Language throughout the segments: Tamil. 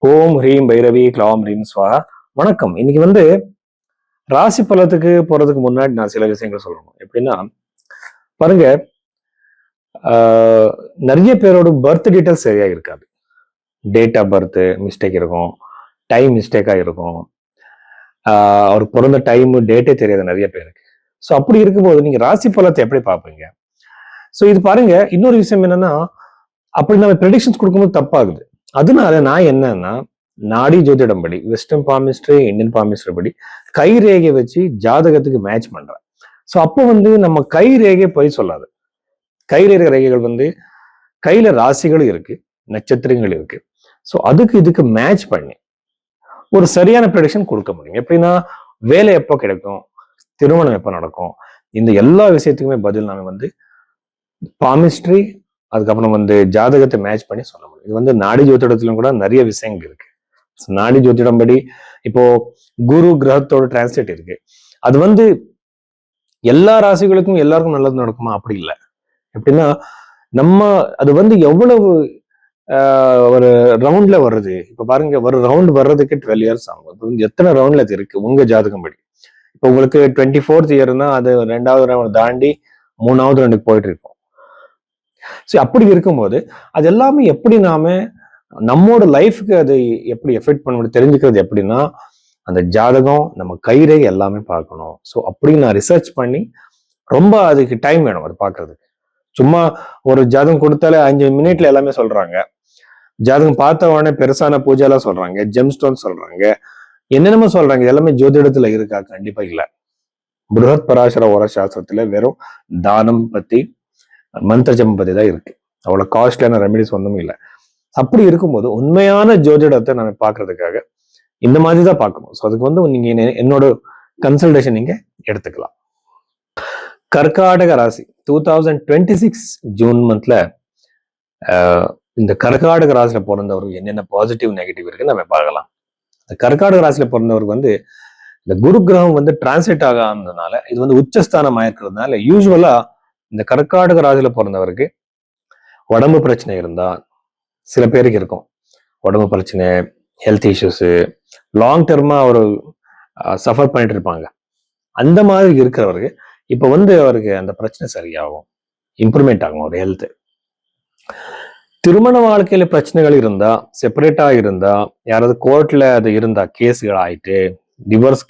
ஓம் ஹ்ரீம் பைரவி க்ளௌம் ஹ்ரீம் ஸ்வாஹா. வணக்கம். இன்னைக்கு ராசி பலத்துக்கு போறதுக்கு முன்னாடி நான் சில விஷயங்கள் சொல்லணும். எப்படின்னா பாருங்க, நிறைய பேரோட பர்த் டீட்டெயில்ஸ் சரியா இருக்காது. டேட் ஆஃப் பர்த் மிஸ்டேக் இருக்கும், டைம் மிஸ்டேக்கா இருக்கும். அவர் பிறந்த டைம் டேட்டே தெரியாது நிறைய பேருக்கு. ஸோ அப்படி இருக்கும்போது நீங்க ராசி பலத்தை எப்படி பார்ப்பீங்க? ஸோ இது பாருங்க, இன்னொரு விஷயம் என்னன்னா, அப்படி நம்ம ப்ரெடிக்ஷன்ஸ் கொடுக்கும்போது தப்பாகுது. அதனால நான் என்னன்னா, நாடி ஜோதிடம் படி, வெஸ்டர்ன் பாமிஸ்ட்ரி, இந்தியன் பாமிஸ்ட்ரி படி கை ரேகை வச்சு ஜாதகத்துக்கு மேட்ச் பண்றேன். ஸோ அப்போ நம்ம கை ரேகை போய் சொல்லாது. கையில் ரேகைகள் கையில ராசிகளும் இருக்கு, நட்சத்திரங்கள் இருக்கு. ஸோ அதுக்கு இதுக்கு மேட்ச் பண்ணி ஒரு சரியான ப்ரெடிக்ஷன் கொடுக்க முடியும். எப்படின்னா, வேலை எப்போ கிடைக்கும், திருமணம் எப்போ நடக்கும், இந்த எல்லா விஷயத்துக்குமே பதில் நாம பாமிஸ்ட்ரி, அதுக்கப்புறம் ஜாதகத்தை மேட்ச் பண்ணி சொல்ல முடியும். இது நாடி ஜோதிடத்திலும் கூட நிறைய விஷயங்கள் இருக்கு. நாடி ஜோதிடம் படி இப்போ குரு கிரகத்தோட டிரான்ஸ்லேட் இருக்கு. அது எல்லா ராசிகளுக்கும் எல்லாருக்கும் நல்லது நடக்குமா? அப்படி இல்லை. எப்படின்னா, நம்ம அது எவ்வளவு ஒரு ரவுண்ட்ல வருது. இப்ப பாருங்க, ஒரு ரவுண்ட் வர்றதுக்கு 12 இயர்ஸ் ஆகும். இப்போ எத்தனை ரவுண்ட்ல அது இருக்கு உங்க ஜாதகம் படி? இப்போ உங்களுக்கு 24th இயர்னா அது 2வது ரவுண்ட் தாண்டி 3வது ரவுண்டுக்கு போயிட்டு இருக்கும். ஸோ அப்படி இருக்கும்போது அது எல்லாமே எப்படி நம்மோட லைஃப்க்கு அது எப்படி எஃபெக்ட் பண்ண முடியும் தெரிஞ்சுக்கிறது எப்படின்னா, அந்த ஜாதகம் நம்ம கைரேகை எல்லாமே பார்க்கணும். ஸோ அப்படி நான் ரிசர்ச் பண்ணி ரொம்ப அதுக்கு டைம் வேணும் அது பார்க்கறதுக்கு. சும்மா ஒரு ஜாதகம் கொடுத்தாலே 5 மினிட்ல எல்லாமே சொல்றாங்க. ஜாதகம் பார்த்த உடனே பெருசான பூஜை எல்லாம் சொல்றாங்க, ஜெம்ஸ்டோன் சொல்றாங்க, என்னென்னமோ சொல்றாங்க. எல்லாமே ஜோதிடத்துல இருக்கா? கண்டிப்பா இல்லை. புருஹத் பராசர ஓர சாஸ்திரத்துல வெறும் தானம் பத்தி, மந்திர ஜபம் பத்தி தான் இருக்கு. அவ்வளவு காஸ்ட்லியான ரெமெடிஸ் ஒன்றும் இல்லை. அப்படி இருக்கும்போது உண்மையான ஜோதிடத்தை நம்ம பார்க்கறதுக்காக இந்த மாதிரி தான் பார்க்கணும். ஸோ அதுக்கு நீங்க என்னோட கன்சல்டேஷன் நீங்க எடுத்துக்கலாம். கர்காடக ராசி 2026 ஜூன் மந்த்ல இந்த கர்காடக ராசியில பிறந்தவருக்கு என்னென்ன பாசிட்டிவ் நெகட்டிவ் இருக்குன்னு நம்ம பார்க்கலாம். இந்த கர்காடக ராசியில பிறந்தவருக்கு இந்த குரு கிரகம் டிரான்ஸ்லேட் ஆகாததுனால, இது உச்சஸ்தானம் ஆயிருக்கிறதுனால, யூஸ்வலா இந்த கர்காடக ராசியில பிறந்தவருக்கு உடம்பு பிரச்சனை இருந்தா சில பேருக்கு இருக்கும். உடம்பு பிரச்சனை, ஹெல்த் இஷ்யூஸ், லாங் டர்மா ஒரு சஃபர் பண்ணிட்டு இருப்பாங்க. அந்த மாதிரி இருக்கிறவருக்கு இப்ப அவருக்கு அந்த பிரச்சனை சரியாகும், இம்ப்ரூவ்மெண்ட் ஆகும் ஒரு ஹெல்த். திருமண வாழ்க்கையில பிரச்சனைகள் இருந்தா, செப்பரேட்டா இருந்தா, யாராவது கோர்ட்ல அது இருந்தா கேஸ்கள் ஆயிட்டு டிவோர்ஸ்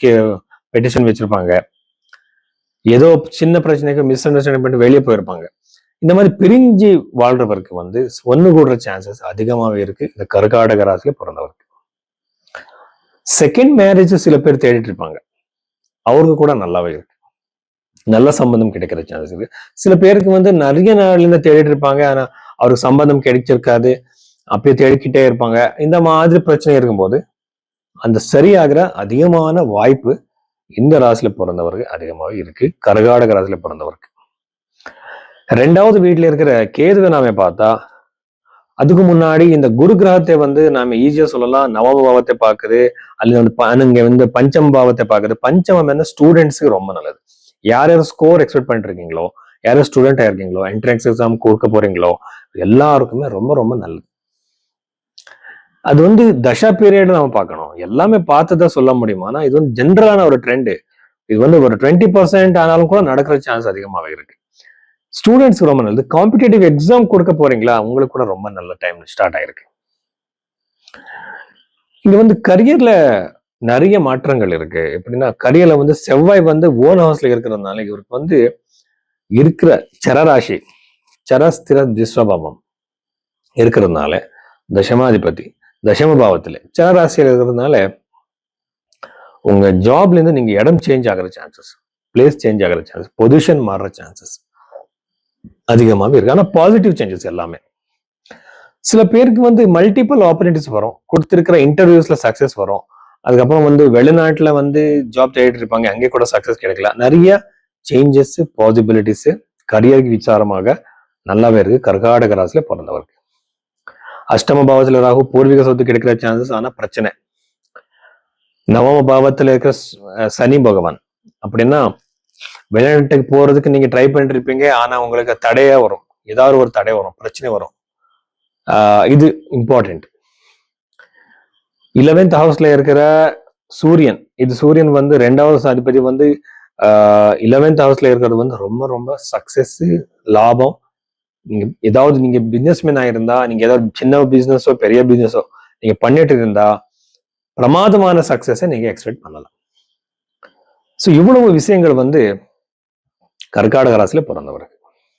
பெட்டிஷன் வச்சிருப்பாங்க, ஏதோ சின்ன பிரச்சனைக்கு மிஸ் அண்டர்ஸ்டாண்டிங் பண்ணிட்டு வெளியே போயிருப்பாங்க. இந்த மாதிரி பிரிஞ்சு வாழ்றவருக்கு ஒண்ணு கூடுற சான்சஸ் அதிகமாவே இருக்கு இந்த கர்காடக ராசியில பிறந்தவருக்கு. செகண்ட் மேரேஜ் சில பேர் தேடிட்டு இருப்பாங்க, அவருக்கு கூட நல்லாவே இருக்கு, நல்ல சம்பந்தம் கிடைக்கிற சான்சஸ் இருக்கு. சில பேருக்கு நிறைய நாள்ல இருந்து தேடிட்டு இருப்பாங்க, ஆனா அவருக்கு சம்பந்தம் கிடைச்சிருக்காது, அப்பயே தேடிக்கிட்டே இருப்பாங்க. இந்த மாதிரி பிரச்சனை இருக்கும்போது அந்த சரியாகிற அதிகமான வாய்ப்பு இந்த ராசியில பிறந்தவருக்கு அதிகமாவே இருக்கு, கர்காடக ராசியில பிறந்தவருக்கு. 2வது வீட்டுல இருக்கிற கேதுவை நாம பார்த்தா, அதுக்கு முன்னாடி இந்த குரு கிரகத்தை நாம ஈஸியா சொல்லலாம் நவம பாவத்தை பாக்குது, அல்லது இங்க பஞ்சம பாவத்தை பாக்குது. பஞ்சமம் ஸ்டூடெண்ட்ஸுக்கு ரொம்ப நல்லது. யார் யாரும் ஸ்கோர் எக்ஸ்பெக்ட் பண்ணிட்டு இருக்கீங்களோ, யாரும் ஸ்டூடெண்ட் ஆயிருக்கீங்களோ, என்ட்ரன்ஸ் எக்ஸாம் கொடுக்க போறீங்களோ, எல்லாருக்குமே ரொம்ப ரொம்ப நல்லது. அது தசா பீரியட் நம்ம பார்க்கணும், எல்லாமே பார்த்துதான் சொல்ல முடியும். ஆனா இது ஜென்ரலான ஒரு ட்ரெண்ட். இது ஒரு 20% ஆனாலும் கூட நடக்கிற சான்ஸ் அதிகமாவே இருக்கு. ஸ்டூடெண்ட்ஸ் ரொம்ப நல்லது. காம்படிட்டிவ் எக்ஸாம் கொடுக்க போறீங்களா, உங்களுக்கு கூட ரொம்ப நல்ல டைம் ஸ்டார்ட் ஆயிருக்கு. இங்க கரியர்ல நிறைய மாற்றங்கள் இருக்கு. எப்படின்னா, கரியர்ல செவ்வாய் ஓன் ஹவுஸ்ல இருக்கிறதுனால இவருக்கு இருக்கிற சரராசி, சரஸ்திர திஸ்வபாவம் இருக்கிறதுனால, தசமாதிபதி தசம பாவத்துல சரராசியில் இருக்கிறதுனால உங்க ஜாப்ல இருந்து நீங்க இடம் சேஞ்ச் ஆகிற சான்சஸ், பிளேஸ் சேஞ்ச் ஆகிற சான்சஸ், பொசிஷன் மாறுற சான்சஸ் அதிகமாகவே இருக்கு. ஆனா பாசிட்டிவ் சேஞ்சஸ் எல்லாமே. சில பேருக்கு மல்டிபிள் ஆப்பர்ச்சுனிட்டிஸ் வரும், கொடுத்திருக்கிற இன்டர்வியூஸ்ல சக்சஸ் வரும். அதுக்கப்புறம் வெளிநாட்டுல ஜாப் தேடிட்டு இருப்பாங்க, அங்கே கூட சக்சஸ் கிடைக்கல. நிறைய சேஞ்சஸ், பாசிபிலிட்டிஸ் கரியருக்கு விசாரமாக நல்லாவே இருக்கு கர்காடக ராசியில பிறந்தவருக்கு. அஷ்டம பாவத்துல ராகு, பூர்வீக சொத்து கிடைக்கிற சான்சஸ், ஆனா பிரச்சனை. நவம பாவத்துல இருக்கிற சனி பகவான், அப்படின்னா வெளிநாட்டுக்கு போறதுக்கு நீங்க ட்ரை பண்ணிட்டு இருப்பீங்க, ஆனா உங்களுக்கு தடையா வரும், ஏதாவது ஒரு தடை வரும், பிரச்சனை வரும். இது இம்பார்ட்டன்ட். 11th ஹவுஸ்ல இருக்கிற சூரியன், இது சூரியன் வந்து 2வது அதிபதி வந்து 11th ஹவுஸ்ல இருக்கிறது வந்து ரொம்ப ரொம்ப சக்சஸ், லாபம். நீங்க ஏதாவது நீங்க பிசினஸ்மேன் ஆயிருந்தா, நீங்க ஏதாவது சின்ன பிசினஸோ பெரிய பிசினஸோ நீங்க பண்ணிட்டு இருந்தா பிரமாதமான சக்சஸை நீங்க எக்ஸ்பெக்ட் பண்ணலாம். ஸோ இவ்வளவு விஷயங்கள் வந்து கர்க்காடக ராசியில பிறந்தவர்கள்.